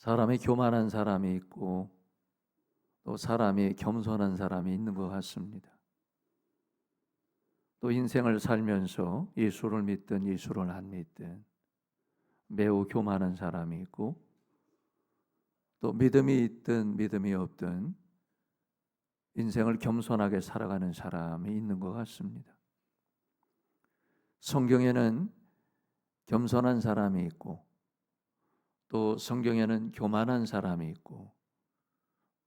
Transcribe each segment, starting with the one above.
사람이 교만한 사람이 있고 또 사람이 겸손한 사람이 있는 것 같습니다. 또 인생을 살면서 예수를 믿든 예수를 안 믿든 매우 교만한 사람이 있고 또 믿음이 있든 믿음이 없든 인생을 겸손하게 살아가는 사람이 있는 것 같습니다. 성경에는 겸손한 사람이 있고 또 성경에는 교만한 사람이 있고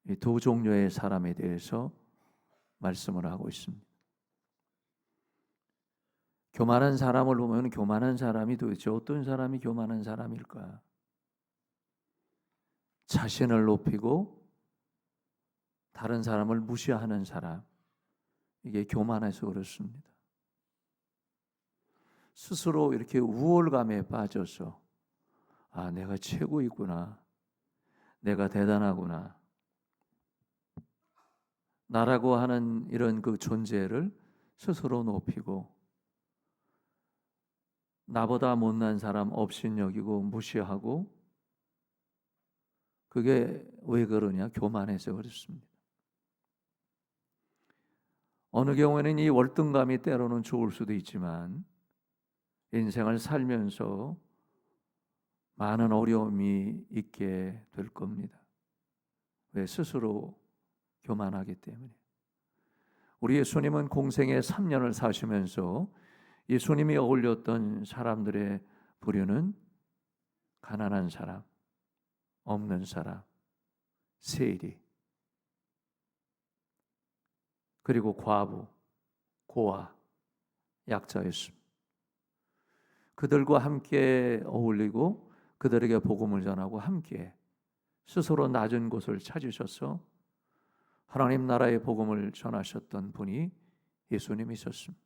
이 두 종류의 사람에 대해서 말씀을 하고 있습니다. 교만한 사람을 보면 교만한 사람이 도대체 어떤 사람이 교만한 사람일까? 자신을 높이고 다른 사람을 무시하는 사람, 이게 교만해서 그렇습니다. 스스로 이렇게 우월감에 빠져서 내가 최고이구나, 내가 대단하구나, 나라고 하는 이런 그 존재를 스스로 높이고 나보다 못난 사람 업신여기고 무시하고, 그게 왜 그러냐? 교만해서 그렇습니다. 어느 경우에는 이 월등감이 때로는 좋을 수도 있지만 인생을 살면서 많은 어려움이 있게 될 겁니다. 왜? 스스로 교만하기 때문에. 우리 예수님은 공생애 3년을 사시면서 예수님이 어울렸던 사람들의 부류는 가난한 사람, 없는 사람, 세리, 그리고 과부, 고아, 약자였습니다. 그들과 함께 어울리고 그들에게 복음을 전하고 함께 스스로 낮은 곳을 찾으셔서 하나님 나라의 복음을 전하셨던 분이 예수님이셨습니다.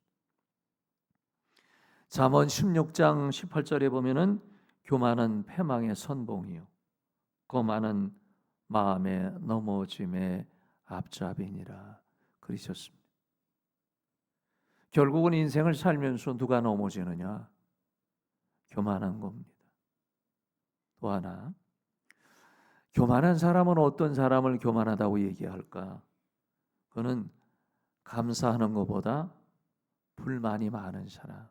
잠언 16장 18절에 보면은 교만은 패망의 선봉이요 거만은 마음의 넘어짐의 앞잡이니라 그러셨습니다. 결국은 인생을 살면서 누가 넘어지느냐? 교만한 겁니다. 또 하나, 교만한 사람은 어떤 사람을 교만하다고 얘기할까? 그는 감사하는 것보다 불만이 많은 사람.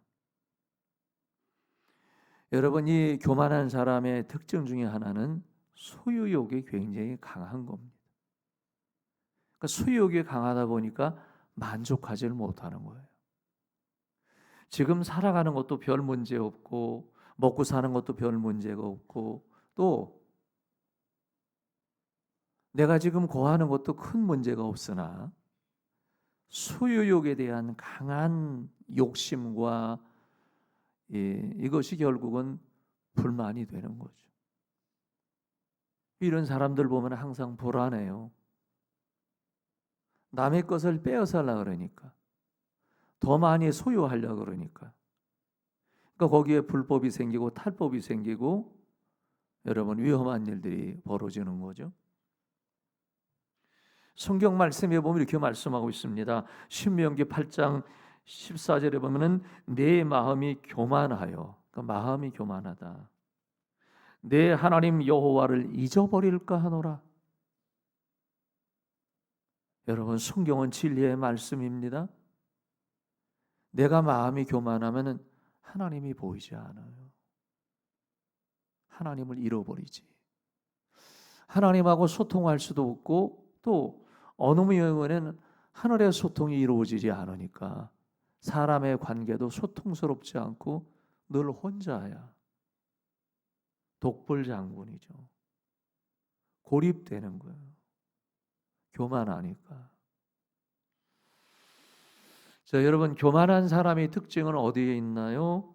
여러분, 이 교만한 사람의 특징 중에 하나는 소유욕이 굉장히 강한 겁니다. 그러니까 소유욕이 강하다 보니까 만족하지를 못하는 거예요. 지금 살아가는 것도 별 문제 없고 먹고 사는 것도 별 문제가 없고 또 내가 지금 거하는 것도 큰 문제가 없으나 소유욕에 대한 강한 욕심과 이것이 결국은 불만이 되는 거죠. 이런 사람들 보면 항상 불안해요. 남의 것을 빼앗아 하려고 그러니까, 더 많이 소유하려고 그러니까. 그러니까 거기에 불법이 생기고 탈법이 생기고 여러분 위험한 일들이 벌어지는 거죠. 성경 말씀에 보면 이렇게 말씀하고 있습니다. 신명기 8장 14절에 보면은 내 마음이 교만하여, 그러니까 마음이 교만하다. 내 하나님 여호와를 잊어버릴까 하노라. 여러분 성경은 진리의 말씀입니다. 내가 마음이 교만하면은 하나님이 보이지 않아요. 하나님을 잃어버리지. 하나님하고 소통할 수도 없고 또 어느 경우에는 하늘의 소통이 이루어지지 않으니까 사람의 관계도 소통스럽지 않고 늘 혼자야. 독불장군이죠. 고립되는 거예요. 교만하니까. 자, 여러분 교만한 사람의 특징은 어디에 있나요?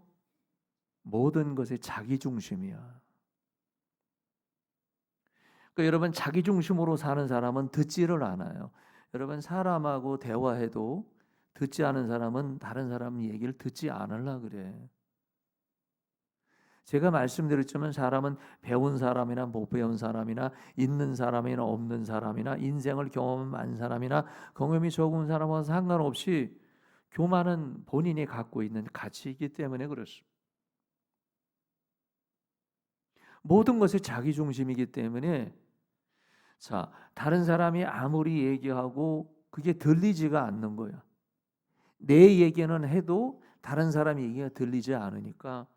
모든 것이 자기 중심이야. 그러니까 여러분 자기 중심으로 사는 사람은 듣지를 않아요. 여러분 사람하고 대화해도 듣지 않은 사람은 다른 사람 얘기를 듣지 않으려고 그래. 제가 말씀드렸지만 사람은 배운 사람이나 못 배운 사람이나 있는 사람이나 없는 사람이나 인생을 경험 많은 사람이나 경험이 적은 사람과 상관없이 교만은 본인이 갖고 있는 가치이기 때문에 그렇습니다. 모든 것이 자기 중심이기 때문에 자, 다른 사람이 아무리 얘기하고 그게 들리지가 않는 거야. 내 얘기는 해도 다른 사람 얘기가 들리지 않으니까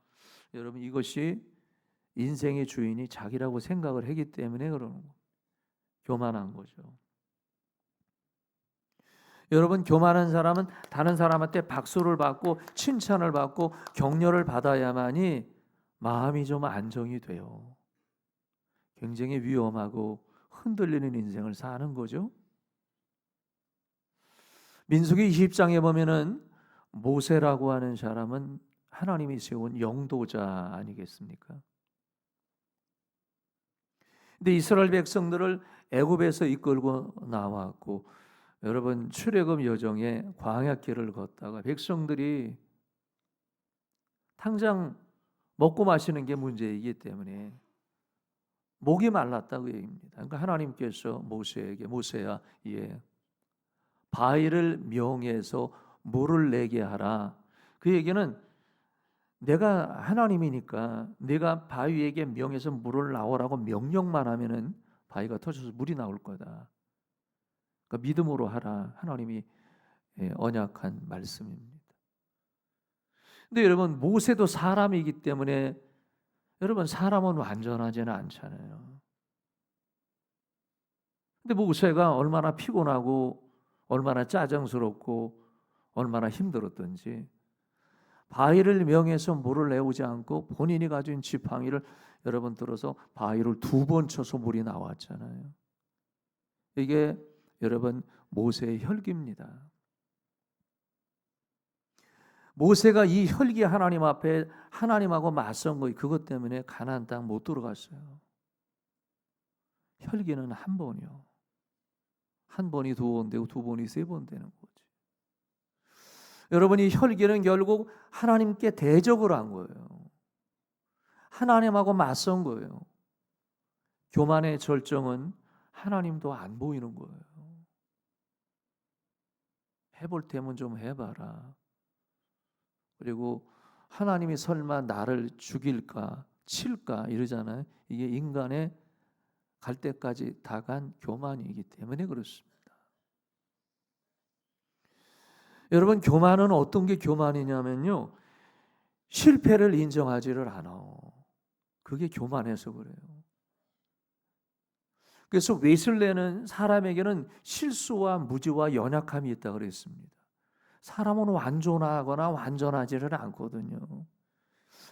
여러분 이것이 인생의 주인이 자기라고 생각을 하기 때문에 그러는 거예요. 교만한 거죠. 여러분 교만한 사람은 다른 사람한테 박수를 받고 칭찬을 받고 격려를 받아야만이 마음이 좀 안정이 돼요. 굉장히 위험하고 흔들리는 인생을 사는 거죠. 민수기 20장에 보면은 모세라고 하는 사람은 하나님이 세운 영도자 아니겠습니까? 근데 이스라엘 백성들을 애굽에서 이끌고 나왔고 여러분 출애굽 여정에 광야길을 걷다가 백성들이 당장 먹고 마시는 게 문제이기 때문에 목이 말랐다고 얘기입니다. 그러니까 하나님께서 모세에게 모세야 바위를 명해서 물을 내게 하라. 그 얘기는 내가 하나님이니까 내가 바위에게 명해서 물을 나오라고 명령만 하면은 바위가 터져서 물이 나올 거다. 그러니까 믿음으로 하라. 하나님이 언약한 말씀입니다. 근데 여러분 모세도 사람이기 때문에 여러분 사람은 완전하지는 않잖아요. 근데 모세가 얼마나 피곤하고 얼마나 짜증스럽고 얼마나 힘들었던지 바위를 명해서 물을 내오지 않고 본인이 가진 지팡이를 여러분 들어서 바위를 2번 쳐서 물이 나왔잖아요. 이게 여러분 모세의 혈기입니다. 모세가 이 혈기 하나님 앞에 하나님하고 맞선 거 그것 때문에 가나안 땅 못 들어갔어요. 혈기는 한 번이요. 한 번이 2번 되고 2번이 3번 되는 거지. 여러분이 혈기는 결국 하나님께 대적을 한 거예요. 하나님하고 맞선 거예요. 교만의 절정은 하나님도 안 보이는 거예요. 해볼 테면 좀 해봐라. 그리고 하나님이 설마 나를 죽일까 칠까 이러잖아요. 이게 인간의 갈 때까지 다간 교만이기 때문에 그렇습니다. 여러분 교만은 어떤 게 교만이냐면요. 실패를 인정하지를 않아. 그게 교만해서 그래요. 그래서 웨슬레는 사람에게는 실수와 무지와 연약함이 있다 그랬습니다. 사람은 완전하거나 완전하지를 않거든요.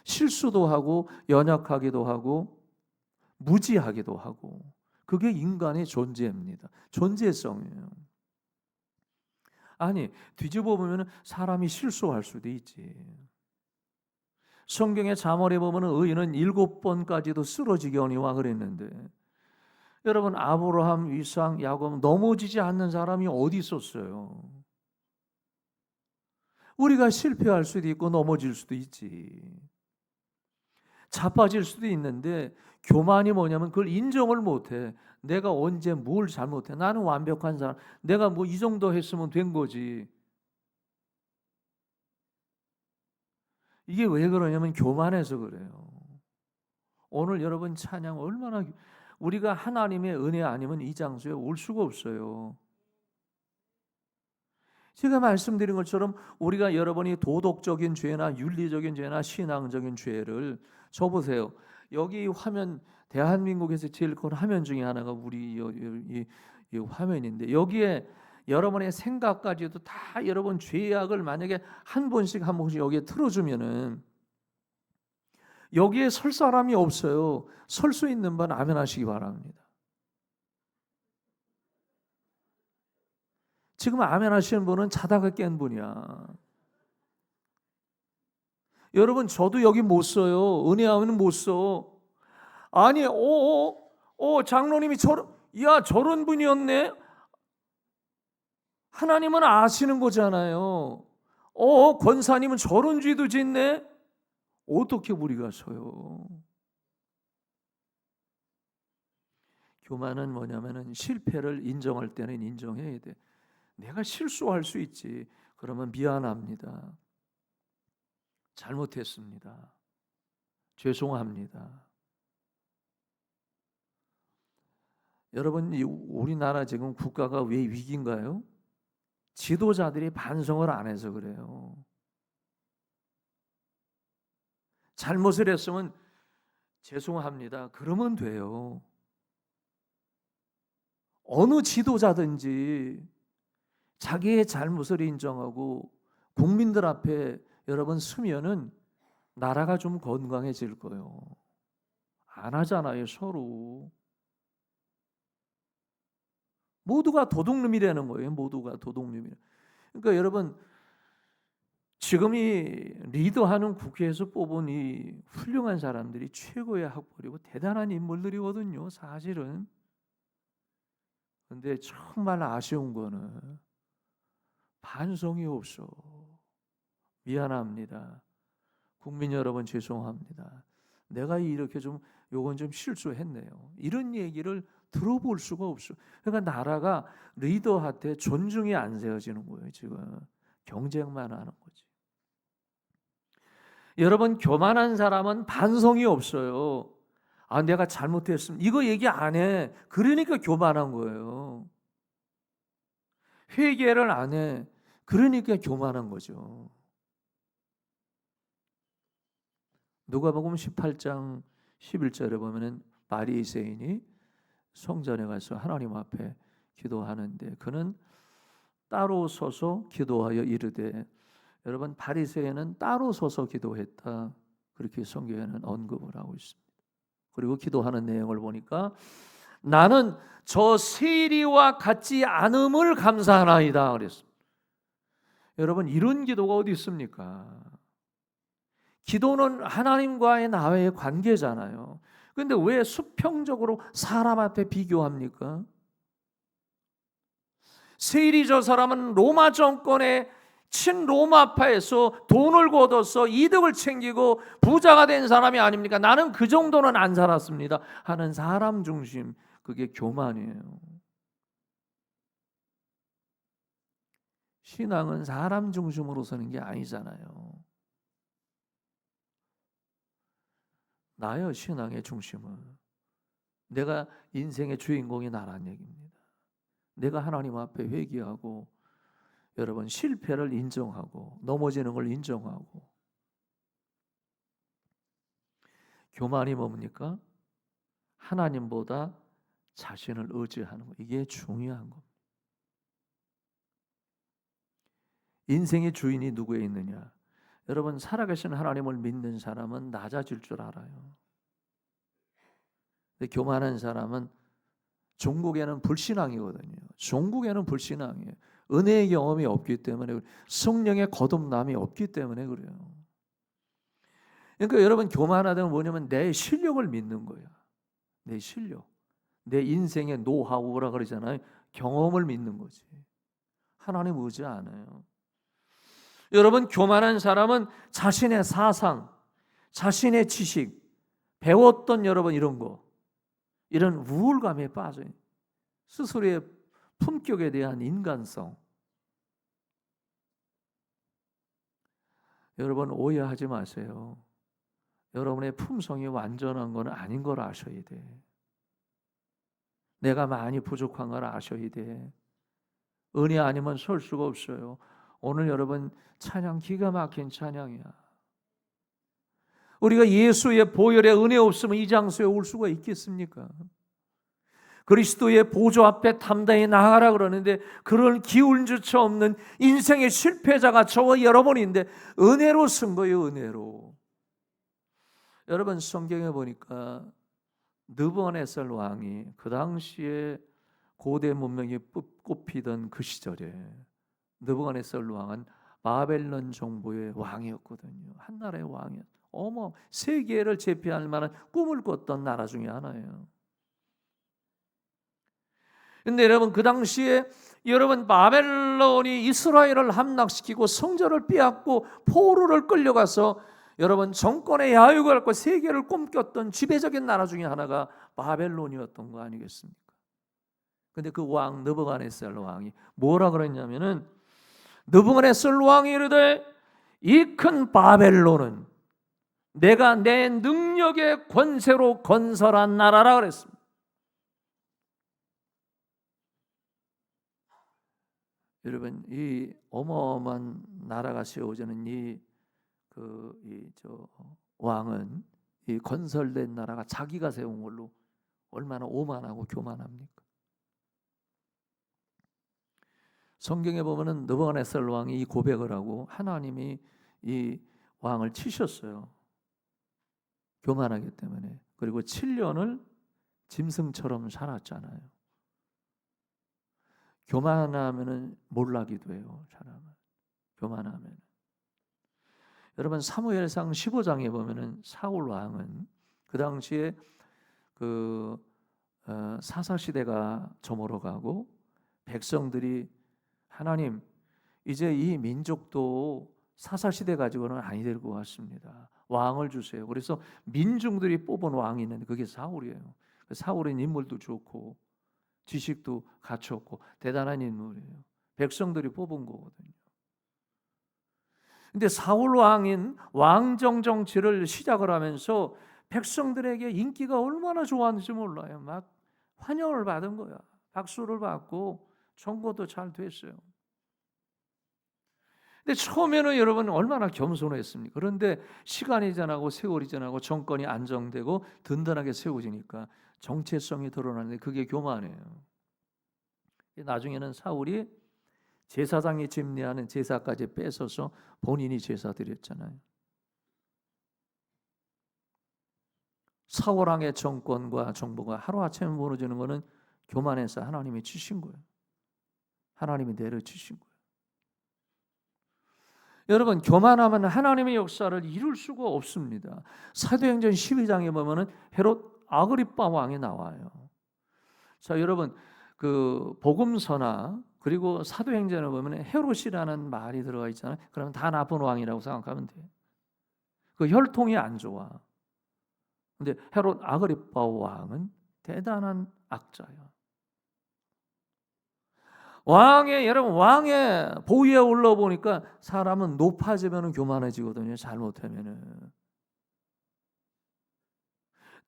실수도 하고 연약하기도 하고 무지하기도 하고 그게 인간의 존재입니다. 존재성이에요. 아니 뒤집어 보면 사람이 실수할 수도 있지. 성경의 잠언에 보면 의인은 7번까지도 쓰러지거니와 그랬는데 여러분 아브라함, 이삭, 야곱 넘어지지 않는 사람이 어디 있었어요? 우리가 실패할 수도 있고 넘어질 수도 있지. 자빠질 수도 있는데 교만이 뭐냐면 그걸 인정을 못해. 내가 언제 뭘 잘못해. 나는 완벽한 사람. 내가 뭐 이 정도 했으면 된 거지. 이게 왜 그러냐면 교만해서 그래요. 오늘 여러분 찬양 얼마나 우리가 하나님의 은혜 아니면 이 장소에 올 수가 없어요. 제가 말씀드린 것처럼 우리가 여러분이 도덕적인 죄나 윤리적인 죄나 신앙적인 죄를 저 보세요. 여기 화면 대한민국에서 제일 큰 화면 중에 하나가 우리 이 화면인데 여기에 여러분의 생각까지도 다 여러분 죄악을 만약에 한 번씩 여기에 틀어주면은 여기에 설 사람이 없어요. 설 수 있는 분 아멘 하시기 바랍니다. 지금 아멘 하시는 분은 자다가 깬 분이야. 여러분 저도 여기 못 써요. 은혜하면 못 써. 아니 장로님이 저런 분이었네. 하나님은 아시는 거잖아요. 권사님은 저런 죄도 짓네. 어떻게 우리가 서요? 교만은 뭐냐면은 실패를 인정할 때는 인정해야 돼. 내가 실수할 수 있지. 그러면 미안합니다. 잘못했습니다. 죄송합니다. 여러분, 우리나라 지금 국가가 왜 위기인가요? 지도자들이 반성을 안 해서 그래요. 잘못을 했으면 죄송합니다, 그러면 돼요. 어느 지도자든지 자기의 잘못을 인정하고 국민들 앞에 여러분 서면은 나라가 좀 건강해질 거예요. 안 하잖아요, 서로. 모두가 도둑놈이라는 거예요. 모두가 도둑놈이라. 그러니까 여러분, 지금이 리더하는 국회에서 뽑은 이 훌륭한 사람들이 최고의 학벌이고 대단한 인물들이거든요, 사실은. 근데 정말 아쉬운 거는 반성이 없어. 미안합니다. 국민 여러분, 죄송합니다. 내가 이렇게 요건 좀 실수했네요. 이런 얘기를 들어볼 수가 없어. 그러니까 나라가 리더한테 존중이 안 세워지는 거예요. 지금 경쟁만 하는 거지. 여러분, 교만한 사람은 반성이 없어요. 내가 잘못했습니다, 이거 얘기 안 해. 그러니까 교만한 거예요. 회개를 안 해. 그러니까 교만한 거죠. 누가복음 18장 11절에 보면은 바리새인이 성전에 가서 하나님 앞에 기도하는데 그는 따로 서서 기도하여 이르되, 여러분, 바리새인은 따로 서서 기도했다, 그렇게 성경에는 언급을 하고 있습니다. 그리고 기도하는 내용을 보니까 나는 저 세리와 같지 않음을 감사하나이다 그랬습니다. 여러분, 이런 기도가 어디 있습니까? 기도는 하나님과의 나와의 관계잖아요. 그런데 왜 수평적으로 사람 앞에 비교합니까? 세리 저 사람은 로마 정권의 친로마파에서 돈을 거둬서 이득을 챙기고 부자가 된 사람이 아닙니까? 나는 그 정도는 안 살았습니다 하는 사람 중심, 그게 교만이에요. 신앙은 사람 중심으로 서는 게 아니잖아요. 나요, 신앙의 중심은. 내가 인생의 주인공이 나란 얘기입니다. 내가 하나님 앞에 회개하고 여러분 실패를 인정하고 넘어지는 걸 인정하고. 교만이 뭡니까? 하나님보다 자신을 의지하는 거. 이게 중요한 겁니다. 인생의 주인이 누구에 있느냐? 여러분, 살아계신 하나님을 믿는 사람은 낮아질 줄 알아요. 근데 교만한 사람은 종국에는 불신앙이거든요. 종국에는 불신앙이에요. 은혜의 경험이 없기 때문에, 성령의 거듭남이 없기 때문에 그래요. 그러니까 여러분, 교만하다는 뭐냐면 내 실력을 믿는 거야. 내 실력, 내 인생의 노하우라 그러잖아요. 경험을 믿는 거지. 하나님 의지 안 해요. 여러분, 교만한 사람은 자신의 사상, 자신의 지식, 배웠던 여러분 이런 거, 이런 우울감에 빠져요. 스스로의 품격에 대한 인간성. 여러분, 오해하지 마세요. 여러분의 품성이 완전한 건 아닌 걸 아셔야 돼. 내가 많이 부족한 걸 아셔야 돼. 은혜 아니면 설 수가 없어요. 오늘 여러분 찬양 기가 막힌 찬양이야. 우리가 예수의 보혈의 은혜 없으면 이 장소에 올 수가 있겠습니까? 그리스도의 보좌 앞에 담대히 나아가라 그러는데 그런 기운조차 없는 인생의 실패자가 저와 여러분인데 은혜로 쓴 거예요. 은혜로. 여러분, 성경에 보니까 느부갓네살 왕이 그 당시에 고대 문명이 꼽히던 그 시절에 느부갓네살 왕은 바벨론 정부의 왕이었거든요. 한 나라의 왕이었어요. 세계를 제패할 만한 꿈을 꿨던 나라 중에 하나예요. 근데 여러분, 그 당시에 여러분 바벨론이 이스라엘을 함락시키고 성전을 빼앗고 포로를 끌려가서 여러분 정권의 야유를 갖고 세계를 꿈꿨던 지배적인 나라 중에 하나가 바벨론이었던 거 아니겠습니까? 근데 그 왕 느부갓네살 왕이 뭐라 그랬냐면은, 느부갓네살 왕이 이르되 이 큰 바벨론은 내가 내 능력의 권세로 건설한 나라라 그랬습니다. 여러분, 이 어마어마한 나라가 세워지는 저 왕은, 이 건설된 나라가 자기가 세운 걸로 얼마나 오만하고 교만합니까? 성경에 보면은 느부갓네살 왕이 이 고백을 하고 하나님이 이 왕을 치셨어요. 교만하기 때문에. 그리고 7년을 짐승처럼 살았잖아요. 교만하면은 몰락이 돼요, 사람은. 교만하면. 여러분, 사무엘상 15장에 보면은 사울 왕은 그 당시에 사사 시대가 저물어 가고 백성들이 하나님, 이제 이 민족도 사사 시대 가지고는 아니 될 것 같습니다. 왕을 주세요. 그래서 민중들이 뽑은 왕이 있는데 그게 사울이에요. 사울은 인물도 좋고 지식도 갖췄고 대단한 인물이에요. 백성들이 뽑은 거거든요. 근데 사울 왕인 왕정 정치를 시작을 하면서 백성들에게 인기가 얼마나 좋았는지 몰라요. 막 환영을 받은 거야. 박수를 받고 청구도 잘 됐어요. 근데 처음에는 여러분 얼마나 겸손했습니까? 그런데 시간이 지나고 세월이 지나고 정권이 안정되고 든든하게 세워지니까 정체성이 드러나는데 그게 교만이에요. 나중에는 사울이 제사장이 집례하는 제사까지 뺏어서 본인이 제사 드렸잖아요. 사울 왕의 정권과 정부가 하루아침에 무너지는 것은 교만해서 하나님이 치신 거예요. 하나님이 내려치신 거예요. 여러분, 교만하면 하나님의 역사를 이룰 수가 없습니다. 사도행전 12장에 보면은 헤롯 아그리빠 왕이 나와요. 자, 여러분, 그 복음서나 그리고 사도행전에 보면 헤롯이라는 말이 들어가 있잖아요. 그러면 다 나쁜 왕이라고 생각하면 돼요. 그 혈통이 안 좋아. 근데 헤롯 아그리빠 왕은 대단한 악자야. 여러분, 왕의 보위에 올라보니까 사람은 높아지면 교만해지거든요. 잘못하면은.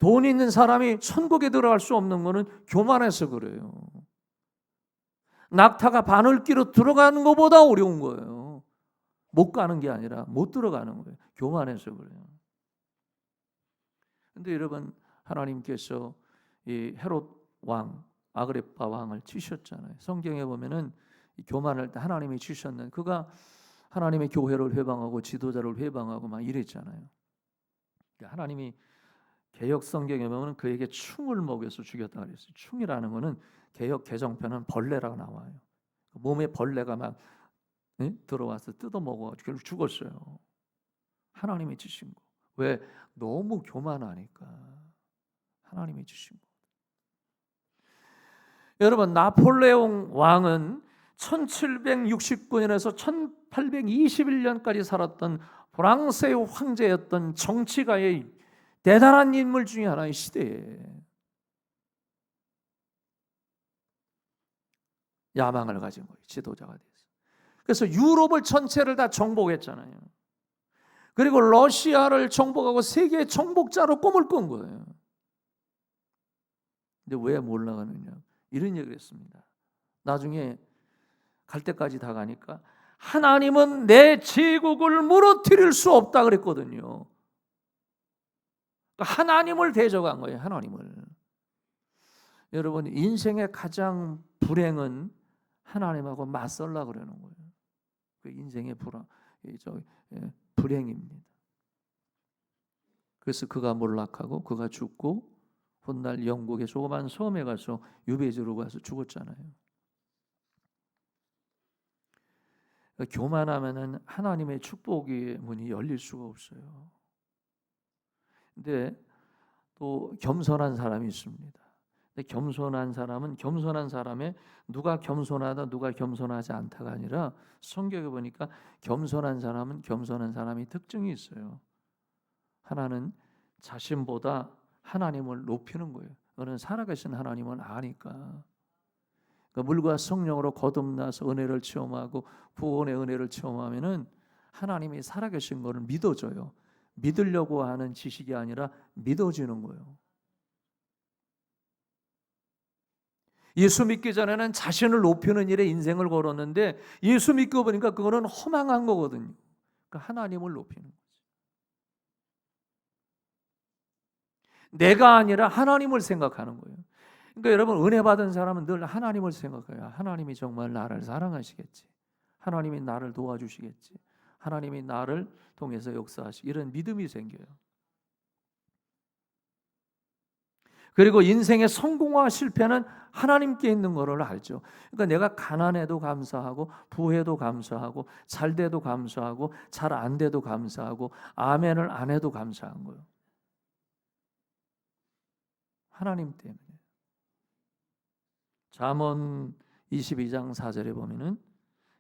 돈 있는 사람이 천국에 들어갈 수 없는 거는 교만해서 그래요. 낙타가 바늘귀로 들어가는 것보다 어려운 거예요. 못 가는 게 아니라 못 들어가는 거예요. 교만해서 그래요. 근데 여러분, 하나님께서 이 헤롯 왕, 아그리빠 왕을 치셨잖아요. 성경에 보면은 교만할 때 하나님이 치셨는, 그가 하나님의 교회를 회방하고 지도자를 회방하고 막 이랬잖아요. 그러니까 하나님이 개역 성경에 보면 그에게 충을 먹여서 죽였다 그랬어요. 충이라는 거는 개역 개정편은 벌레라고 나와요. 몸에 벌레가 막 들어와서 뜯어 먹어가지고 결국 죽었어요. 하나님이 주신 거. 왜? 너무 교만하니까 하나님이 주신 거. 여러분, 나폴레옹 왕은 1769년에서 1821년까지 살았던 프랑스의 황제였던 정치가의 대단한 인물 중에 하나의 시대에 야망을 가진 거예요. 지도자가 됐어요. 그래서 유럽을 전체를 다 정복했잖아요. 그리고 러시아를 정복하고 세계 정복자로 꿈을 꾼 거예요. 근데 왜 몰락하느냐? 이런 얘기를 했습니다. 나중에 갈 때까지 다 가니까 하나님은 내 제국을 무너뜨릴 수 없다 그랬거든요. 하나님을 대적한 거예요. 하나님을. 여러분, 인생의 가장 불행은 하나님하고 맞설라 그러는 거예요. 그 인생의 불행입니다. 그래서 그가 몰락하고 그가 죽고 훗날 영국의 조그만 섬에 가서 유배지로 가서 죽었잖아요. 교만하면은 하나님의 축복의 문이 열릴 수가 없어요. 근데 또 겸손한 사람이 있습니다. 근데 겸손한 사람의 누가 겸손하다 누가 겸손하지 않다가 아니라 성경에 보니까 겸손한 사람은 겸손한 사람이 특징이 있어요. 하나는 자신보다 하나님을 높이는 거예요. 그는 살아계신 하나님을 아니까. 물과 성령으로 거듭나서 은혜를 체험하고 구원의 은혜를 체험하면은 하나님이 살아계신 것을 믿어져요. 믿으려고 하는 지식이 아니라 믿어지는 거예요. 예수 믿기 전에는 자신을 높이는 일에 인생을 걸었는데 예수 믿고 보니까 그거는 허망한 거거든요. 그러니까 하나님을 높이는 거죠. 내가 아니라 하나님을 생각하는 거예요. 그러니까 여러분, 은혜 받은 사람은 늘 하나님을 생각해요. 하나님이 정말 나를 사랑하시겠지. 하나님이 나를 도와주시겠지. 하나님이 나를 통해서 역사하시, 이런 믿음이 생겨요. 그리고 인생의 성공과 실패는 하나님께 있는 거를 알죠. 그러니까 내가 가난해도 감사하고 부해도 감사하고 잘 돼도 감사하고 잘 안 돼도 감사하고 아멘을 안 해도 감사한 거예요. 하나님 때문에. 잠언 22장 4절에 보면은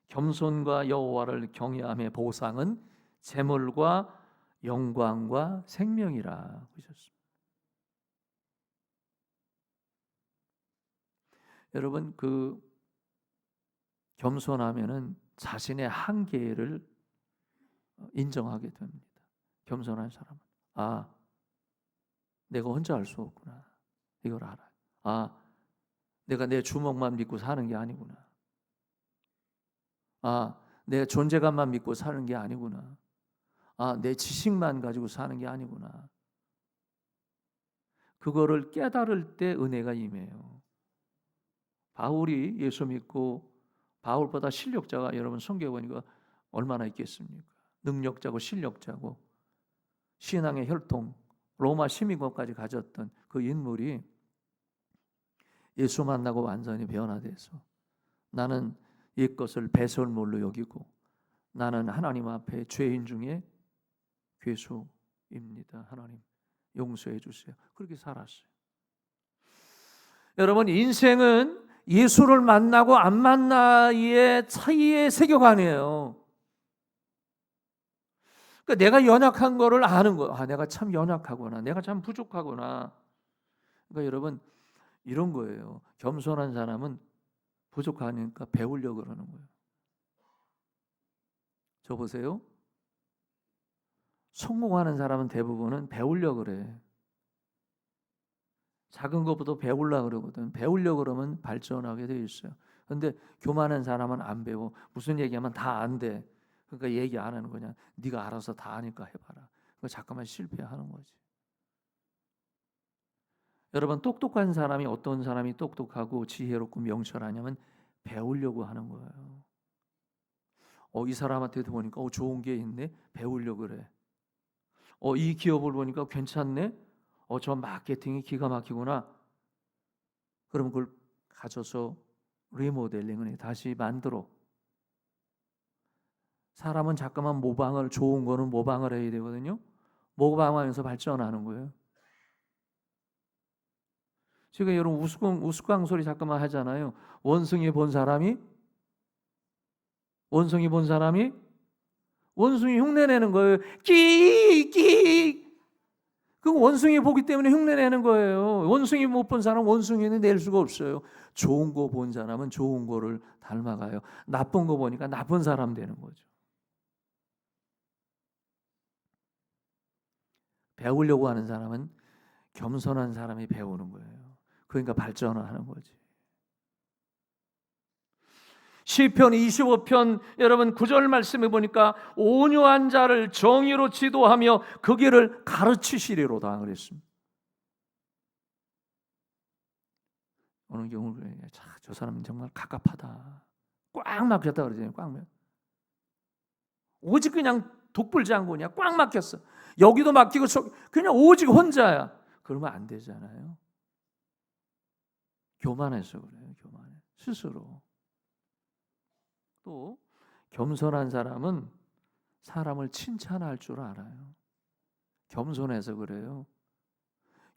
겸손과 여호와를 경외함의 보상은 재물과 영광과 생명이라 하셨습니다. 여러분, 그 겸손하면은 자신의 한계를 인정하게 됩니다. 겸손한 사람은 내가 혼자 할 수 없구나, 이걸 알아요. 내가 내 주먹만 믿고 사는 게 아니구나. 내 존재감만 믿고 사는 게 아니구나. 내 지식만 가지고 사는 게 아니구나. 그거를 깨달을 때 은혜가 임해요. 바울이 예수 믿고, 바울보다 실력자가 여러분 성경에 보니까 얼마나 있겠습니까? 능력자고 실력자고 신앙의 혈통, 로마 시민권까지 가졌던 그 인물이 예수 만나고 완전히 변화돼서 나는 옛것을 배설물로 여기고 나는 하나님 앞에 죄인 중에 괴수입니다. 하나님 용서해 주세요. 그렇게 살았어요. 여러분, 인생은 예수를 만나고 안 만나의 차이의 세계관이에요. 그러니까 내가 연약한 거를 아는 거예요. 내가 참 연약하구나. 내가 참 부족하구나. 그러니까 여러분, 이런 거예요. 겸손한 사람은 부족하니까 배우려고 그러는 거예요. 저 보세요. 성공하는 사람은 대부분은 배우려고 그래. 작은 것부터 배우려고 그러거든. 배우려고 그러면 발전하게 돼 있어요. 그런데 교만한 사람은 안 배워. 무슨 얘기하면 다 안 돼. 그러니까 얘기 안 하는 거냐. 네가 알아서 다 하니까 해봐라. 그거 잠깐만 실패하는 거지. 여러분, 똑똑한 사람이, 어떤 사람이 똑똑하고 지혜롭고 명철하냐면 배우려고 하는 거예요. 이 사람한테 보니까 좋은 게 있네. 배우려고 그래. 이 기업을 보니까 괜찮네. 저 마케팅이 기가 막히구나. 그럼 그걸 가져서 리모델링을 해. 다시 만들어. 사람은 자꾸만 모방을, 좋은 거는 모방을 해야 되거든요. 모방하면서 발전하는 거예요. 지금 여러분 우스꽝 소리 자꾸만 하잖아요. 원숭이 본 사람이 원숭이 흉내내는 거예요. 끼. 그 원숭이 보기 때문에 흉내내는 거예요. 원숭이 못 본 사람 원숭이는 낼 수가 없어요. 좋은 거 본 사람은 좋은 거를 닮아가요. 나쁜 거 보니까 나쁜 사람 되는 거죠. 배우려고 하는 사람은 겸손한 사람이 배우는 거예요. 그러니까 발전을 하는 거지. 시편 25편 여러분 9절 말씀해 보니까 온유한 자를 정의로 지도하며 그 길을 가르치시리로다 그랬습니다. 어느 경우 저 사람은 정말 갑갑하다. 꽉 막혔다 그러잖아요. 꽉 막혀. 오직 그냥 독불장군이야. 꽉 막혔어. 여기도 막히고 그냥 오직 혼자야. 그러면 안 되잖아요. 교만해서 그래요. 교만해. 스스로. 또 겸손한 사람은 사람을 칭찬할 줄 알아요. 겸손해서 그래요.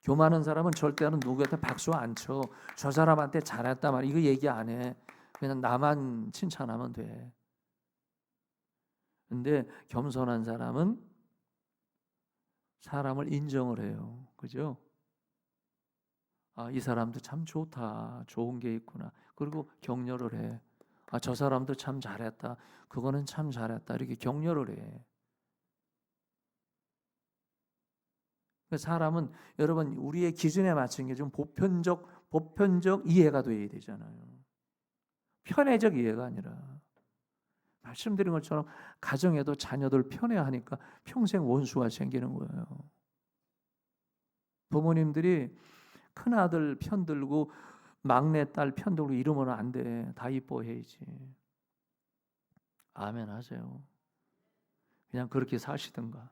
교만한 사람은 절대로 누구한테 박수 안 쳐. 저 사람한테 잘했다 말 이거 얘기 안 해. 그냥 나만 칭찬하면 돼. 근데 겸손한 사람은 사람을 인정을 해요. 그죠? 이 사람도 참 좋다. 좋은 게 있구나. 그리고 격려를 해. 저 사람도 참 잘했다. 그거는 참 잘했다. 이렇게 격려를 해. 사람은 여러분 우리의 기준에 맞춘 게 좀 보편적 이해가 돼야 되잖아요. 편애적 이해가 아니라 말씀드린 것처럼 가정에도 자녀들 편애하니까 평생 원수가 생기는 거예요. 부모님들이 큰아들 편들고 막내딸 편들고 이러면 안 돼. 다 이뻐해야지. 아멘 하세요. 그냥 그렇게 사시든가.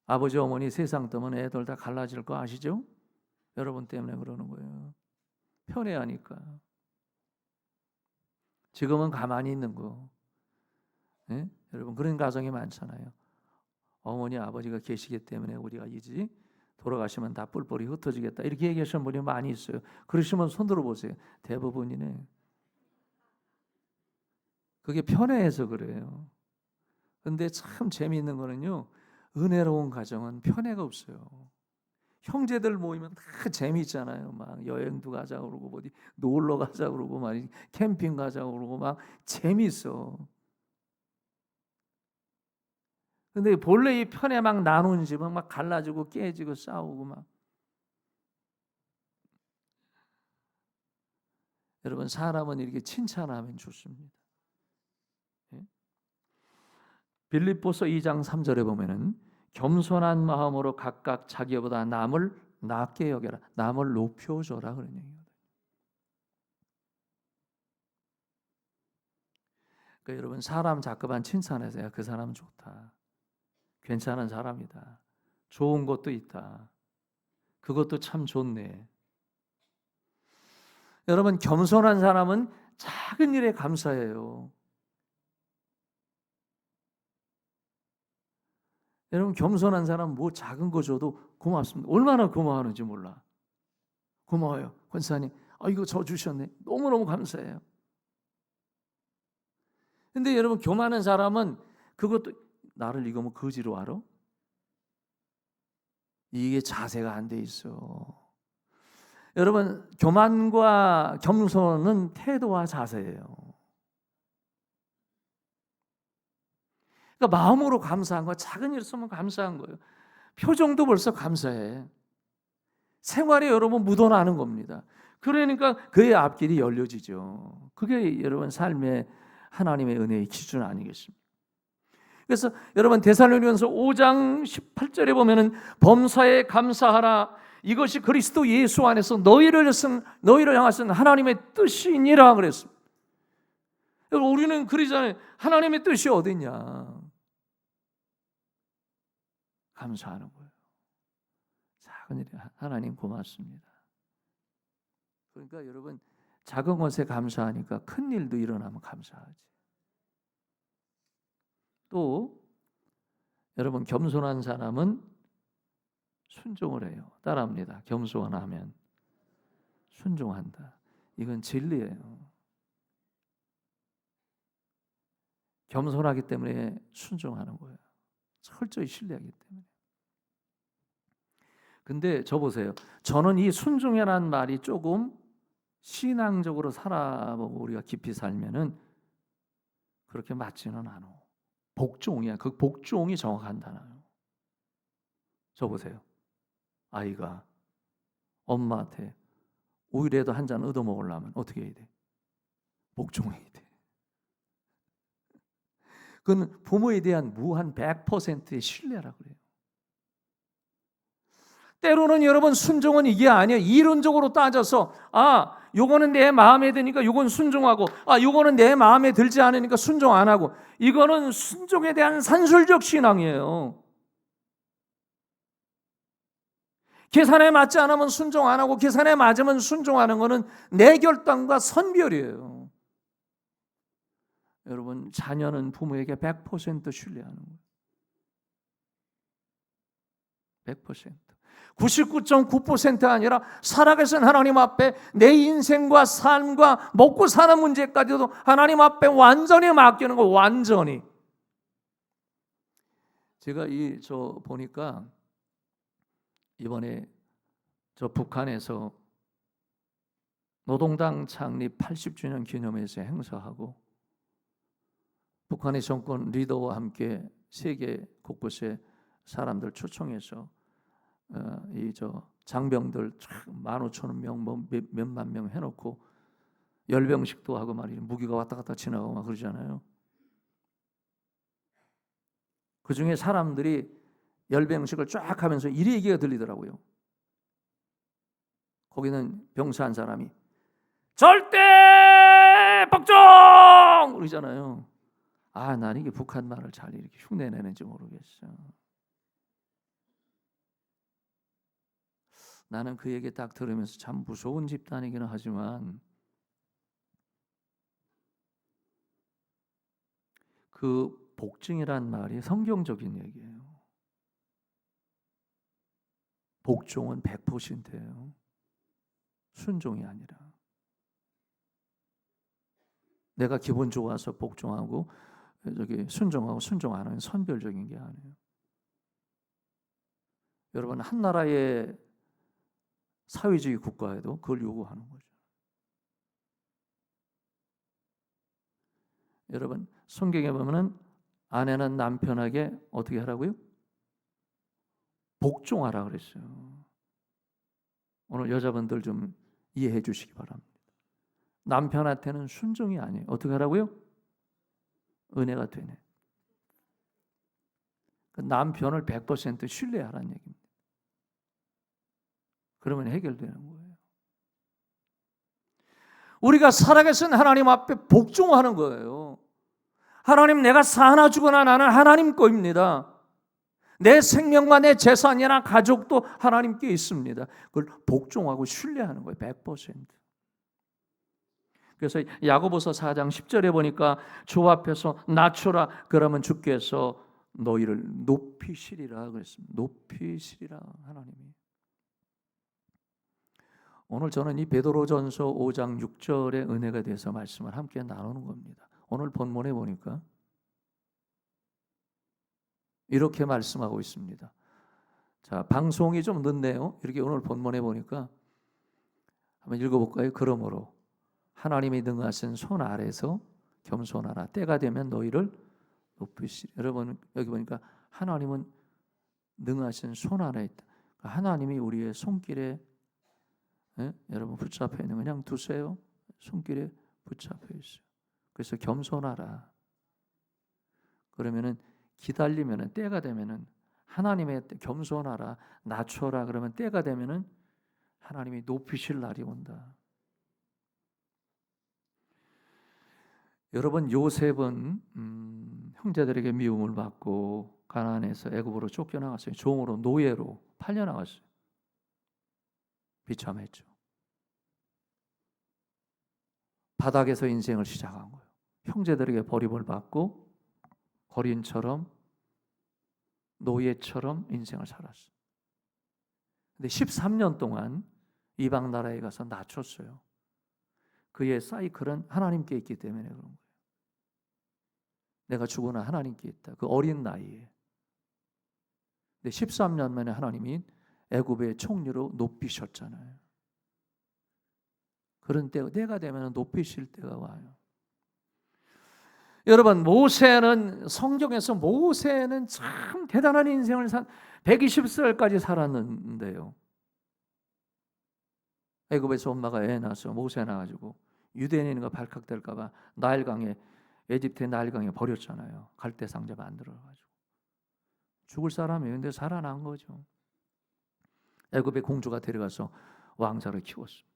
아버지 어머니 세상 뜨면 애들 다 갈라질 거 아시죠? 여러분 때문에 그러는 거예요. 편애하니까. 지금은 가만히 있는 거. 네? 여러분 그런 가정이 많잖아요. 어머니 아버지가 계시기 때문에 우리가 이제 돌아가시면 다 뿔뿔이 흩어지겠다 이렇게 얘기하시는 분이 많이 있어요. 그러시면 손 들어보세요. 대부분이네. 그게 편애해서 그래요. 근데 참 재미있는 거는요, 은혜로운 가정은 편애가 없어요. 형제들 모이면 다 재미있잖아요. 막 여행도 가자고 그러고 어디 놀러 가자고 그러고 막 캠핑 가자고 그러고 막 재미있어. 근데 본래 이 편애 막 나눈 집은 막 갈라지고 깨지고 싸우고 막. 여러분 사람은 이렇게 칭찬하면 좋습니다. 예? 빌립보서 2장 3절에 보면은 겸손한 마음으로 각각 자기보다 남을 낮게 여겨라, 남을 높여줘라 그런 얘기거든요. 그러니까 여러분 사람 자꾸만 칭찬해서 야, 그 사람 좋다, 괜찮은 사람이다, 좋은 것도 있다, 그것도 참 좋네. 여러분 겸손한 사람은 작은 일에 감사해요. 여러분 겸손한 사람 뭐 작은 거 줘도 고맙습니다. 얼마나 고마워하는지 몰라. 고마워요 권사님. 이거 저 주셨네. 너무너무 감사해요. 근데 여러분 교만한 사람은 그것도 나를 이거 뭐 거지로 알아? 이게 자세가 안 돼 있어. 여러분 교만과 겸손은 태도와 자세예요. 그러니까 마음으로 감사한 거, 작은 일 있으면 감사한 거예요. 표정도 벌써 감사해. 생활에 여러분 묻어나는 겁니다. 그러니까 그의 앞길이 열려지죠. 그게 여러분 삶의 하나님의 은혜의 기준 아니겠습니까? 그래서 여러분 데살로니가서 5장 18절에 보면은 범사에 감사하라. 이것이 그리스도 예수 안에서 너희를 향하신 하나님의 뜻이니라 그랬습니다. 우리는 그러잖아요. 하나님의 뜻이 어디 있냐? 감사하는 거예요. 작은 일에 하나님 고맙습니다. 그러니까 여러분 작은 것에 감사하니까 큰 일도 일어나면 감사하지. 또 여러분 겸손한 사람은 순종을 해요. 따라합니다. 겸손하면 순종한다. 이건 진리예요. 겸손하기 때문에 순종하는 거예요. 철저히 신뢰하기 때문에. 근데 저 보세요. 저는 이 순종이라는 말이 조금 신앙적으로 살아보고 우리가 깊이 살면은 그렇게 맞지는 않아. 복종이야. 그 복종이 정확한 단어예요. 저 보세요. 아이가 엄마한테 우유라도 한 잔 얻어 먹으려면 어떻게 해야 돼? 복종해야 돼. 그건 부모에 대한 무한 100%의 신뢰라 그래요. 때로는 여러분 순종은 이게 아니에요. 이론적으로 따져서 요거는 내 마음에 드니까 요건 순종하고 요거는 내 마음에 들지 않으니까 순종 안 하고, 이거는 순종에 대한 산술적 신앙이에요. 계산에 맞지 않으면 순종 안 하고 계산에 맞으면 순종하는 거는 내 결단과 선별이에요. 여러분 자녀는 부모에게 100% 신뢰하는 거예요. 100%. 99.9% 아니라 살아계신 하나님 앞에 내 인생과 삶과 먹고 사는 문제까지도 하나님 앞에 완전히 맡기는 거. 완전히. 제가 저 보니까 이번에 저 북한에서 노동당 창립 80주년 기념회에서 행사하고 북한의 정권 리더와 함께 세계 곳곳에 사람들 초청해서 이 장병들 15,000명 뭐 몇만 명 해놓고 열병식도 하고 말이죠. 무기가 왔다 갔다 지나가고 막 그러잖아요. 그 중에 사람들이 열병식을 쫙 하면서 이리 얘기가 들리더라고요. 거기는 병사 한 사람이 절대 복종! 그러잖아요. 난 이게 북한 말을 잘 이렇게 흉내내는지 모르겠어. 나는 그 얘기 딱 들으면서 참 무서운 집단이기는 하지만 그 복종이란 말이 성경적인 얘기예요. 복종은 100%예요. 순종이 아니라. 내가 기분 좋아서 복종하고 순종하고 순종 안 하는 선별적인 게 아니에요. 여러분, 한 나라의 사회주의 국가에도 그걸 요구하는 거죠. 여러분, 성경에 보면은 아내는 남편에게 어떻게 하라고요? 복종하라 그랬어요. 오늘 여자분들 좀 이해해 주시기 바랍니다. 남편한테는 순종이 아니에요. 어떻게 하라고요? 은혜가 되네. 남편을 100% 신뢰하라는 얘기입니다. 그러면 해결되는 거예요. 우리가 살아계신 하나님 앞에 복종하는 거예요. 하나님, 내가 사나 죽으나 나는 하나님 거입니다. 내 생명과 내 재산이나 가족도 하나님께 있습니다. 그걸 복종하고 신뢰하는 거예요. 100%. 그래서 야고보서 4장 10절에 보니까 주 앞에서 낮추라 그러면 주께서 너희를 높이시리라 그랬습니다. 높이시리라 하나님이. 오늘 저는 이 베드로전서 5장 6절의 은혜에 대해서 말씀을 함께 나누는 겁니다. 오늘 본문에 보니까 이렇게 말씀하고 있습니다. 자, 방송이 좀 늦네요. 이렇게 오늘 본문에 보니까 한번 읽어볼까요? 그러므로 하나님이 능하신 손 아래서 겸손하라. 때가 되면 너희를 높이시리. 여러분, 여기 보니까 하나님은 능하신 손 아래에 있다. 하나님이 우리의 손길에 여러분 붙잡혀 있는, 그냥 두세요. 손길에 붙잡혀 있어요. 그래서 겸손하라. 그러면은 기다리면은 때가 되면은 하나님의 겸손하라, 낮춰라. 그러면 때가 되면은 하나님이 높이실 날이 온다. 여러분, 요셉은 형제들에게 미움을 받고 가나안에서 애굽으로 쫓겨나갔어요. 종으로, 노예로 팔려나갔어요. 비참했죠. 바닥에서 인생을 시작한 거예요. 형제들에게 버림을 받고 거린처럼 노예처럼 인생을 살았어요. 근데 13년 동안 이방 나라에 가서 낮췄어요. 그의 사이클은 하나님께 있기 때문에 그런 거예요. 내가 죽으나 하나님께 있다. 그 어린 나이에. 근데 13년 만에 하나님이 애굽의 총리로 높이셨잖아요. 그런 때가 되면 높이실 때가 와요. 여러분, 성경에서 모세는 참 대단한 인생을 120살까지 살았는데요. 애굽에서 엄마가 애 낳아서 모세 낳아가지고 유대인과 발칵될까 봐 에집트의 나일강에 버렸잖아요. 갈대 상자 만들어가지고. 죽을 사람이에요. 근데 살아난 거죠. 애굽의 공주가 데려가서 왕자를 키웠습니다.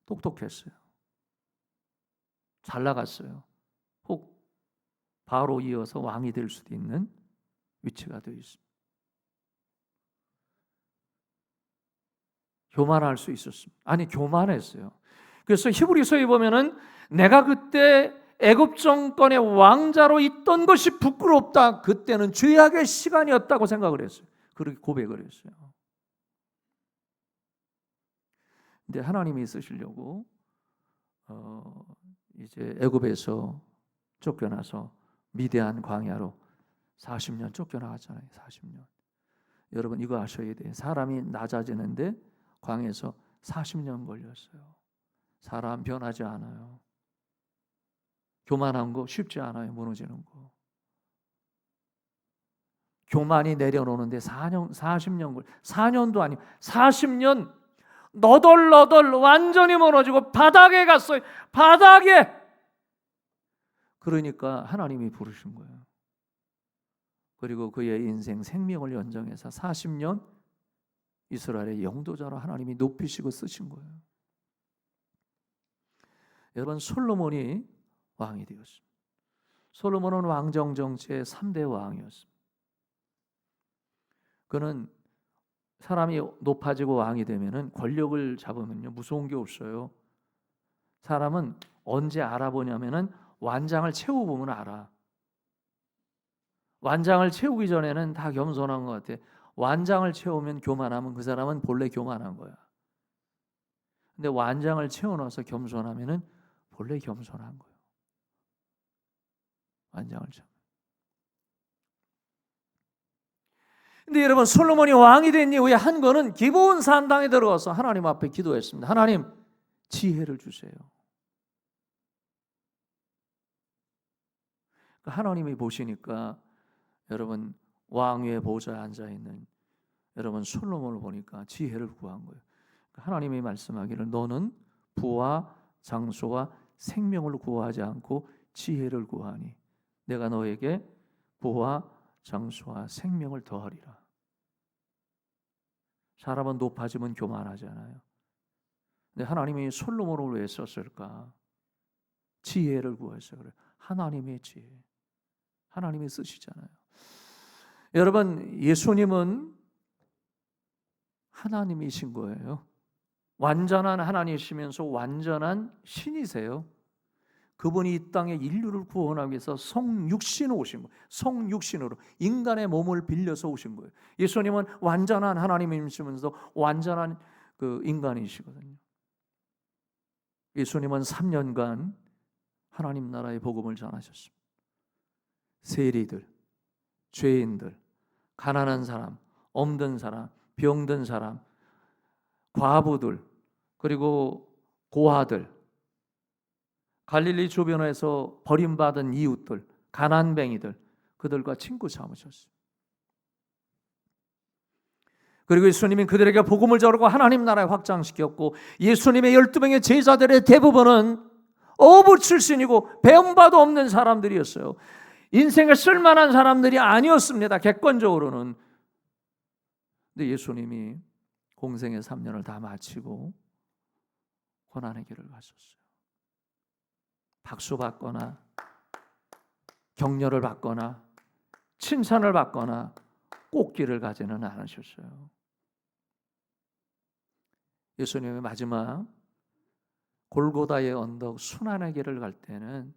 똑똑했어요. 잘 나갔어요. 혹 바로 이어서 왕이 될 수도 있는 위치가 되어 있습니다. 교만할 수 있었습니다. 아니, 교만했어요. 그래서 히브리서에 보면은 내가 그때 애굽 정권의 왕자로 있던 것이 부끄럽다. 그때는 죄악의 시간이었다고 생각을 했어요. 그렇게 고백을 했어요. 근데 하나님이 쓰시려고 이제 애굽에서 쫓겨나서 미디안 광야로 40년 쫓겨나갔잖아요. 40년. 여러분, 이거 아셔야 돼요. 사람이 낮아지는데 광야에서 40년 걸렸어요. 사람 변하지 않아요. 교만한 거 쉽지 않아요. 무너지는 거. 교만이 내려놓는데 40년도 아니고 40년 너덜너덜 완전히 무너지고 바닥에 갔어요. 바닥에. 그러니까 하나님이 부르신 거예요. 그리고 그의 인생 생명을 연장해서 40년 이스라엘의 영도자로 하나님이 높이시고 쓰신 거예요. 여러분, 솔로몬이 왕이 되었습니다. 솔로몬은 왕정 정치의 3대 왕이었습니다. 그는 사람이 높아지고 왕이 되면은 권력을 잡으면요 무서운 게 없어요. 사람은 언제 알아보냐면은 완장을 채워보면 알아. 완장을 채우기 전에는 다 겸손한 것 같아. 완장을 채우면 교만하면 그 사람은 본래 교만한 거야. 근데 완장을 채워놔서 겸손하면은 본래 겸손한 거예요. 완장을 채워. 근데 여러분, 솔로몬이 왕이 된 이후에 한 거는 기브온 산당에 들어가서 하나님 앞에 기도했습니다. 하나님, 지혜를 주세요. 하나님이 보시니까 여러분, 왕위의 보좌에 앉아 있는 여러분 솔로몬을 보니까 지혜를 구한 거예요. 하나님이 말씀하기를 너는 부와 장소와 생명을 구하지 않고 지혜를 구하니 내가 너에게 부와 장소와 생명을 더하리라. 사람은 높아지면 교만하잖아요. 근데 하나님이 솔로몬을 왜 썼을까? 지혜를 구해서 그래요. 하나님의 지혜. 하나님이 쓰시잖아요. 여러분, 예수님은 하나님이신 거예요. 완전한 하나님이시면서 완전한 신이세요. 그분이 이 땅에 인류를 구원하기 위해서 성육신으로 오신 거예요. 성육신으로 인간의 몸을 빌려서 오신 거예요. 예수님은 완전한 하나님이시면서 완전한 그 인간이시거든요. 예수님은 3년간 하나님 나라의 복음을 전하셨습니다. 세리들, 죄인들, 가난한 사람, 없는 사람, 병든 사람, 과부들, 그리고 고아들, 갈릴리 주변에서 버림받은 이웃들, 가난뱅이들, 그들과 친구 삼으셨어요. 그리고 예수님이 그들에게 복음을 전하고 하나님 나라에 확장시켰고, 예수님의 12명의 제자들의 대부분은 어부 출신이고 배움바도 없는 사람들이었어요. 인생에 쓸만한 사람들이 아니었습니다. 객관적으로는. 근데 예수님이 공생의 3년을 다 마치고 고난의 길을 가셨어요. 박수 받거나 격려를 받거나 칭찬을 받거나 꽃길을 가지는 않으셨어요. 예수님의 마지막 골고다의 언덕 순환의 길을 갈 때는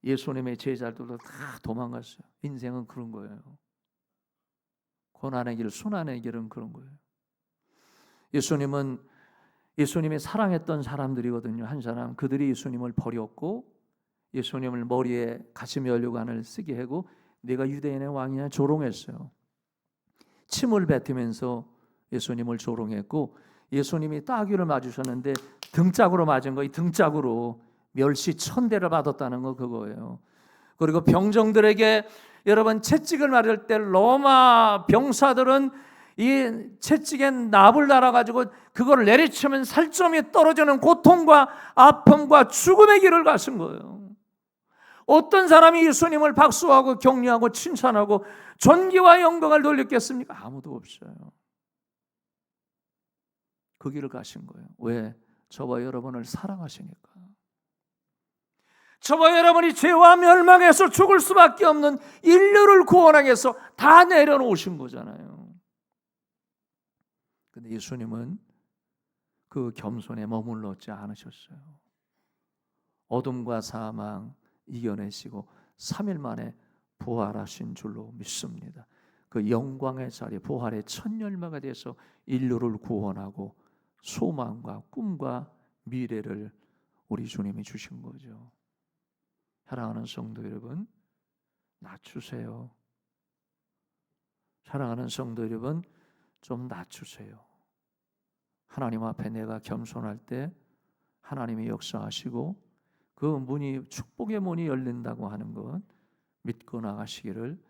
예수님의 제자들도 다 도망갔어요. 인생은 그런 거예요. 고난의 길, 순환의 길은 그런 거예요. 예수님이 사랑했던 사람들이거든요. 한 사람, 그들이 예수님을 버렸고 예수님을 머리에 가시며 연료관을 쓰게 하고 내가 유대인의 왕이냐 조롱했어요. 침을 뱉으면서 예수님을 조롱했고, 예수님이 따귀를 맞으셨는데 등짝으로 맞은 거, 이 등짝으로 멸시 1000대를 받았다는 거 그거예요. 그리고 병정들에게 여러분 채찍을 맞을 때 로마 병사들은 이 채찍에 납을 달아가지고 그걸 내리치면 살점이 떨어지는 고통과 아픔과 죽음의 길을 가신 거예요. 어떤 사람이 예수님을 박수하고 격려하고 칭찬하고 존귀와 영광을 돌렸겠습니까? 아무도 없어요. 그 길을 가신 거예요. 왜? 저와 여러분을 사랑하시니까. 저와 여러분이 죄와 멸망에서 죽을 수밖에 없는 인류를 구원하기 위해서 다 내려놓으신 거잖아요. 근데 예수님은 그 겸손에 머물렀지 않으셨어요. 어둠과 사망 이겨내시고 3일 만에 부활하신 줄로 믿습니다. 그 영광의 자리, 부활의 첫 열매가 돼서 인류를 구원하고 소망과 꿈과 미래를 우리 주님이 주신 거죠. 사랑하는 성도 여러분, 낮추세요. 사랑하는 성도 여러분, 좀 낮추세요. 하나님 앞에 내가 겸손할 때 하나님이 역사하시고 그 문이, 축복의 문이 열린다고 하는 것 믿고 나가시기를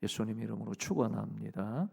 예수님 이름으로 축원합니다.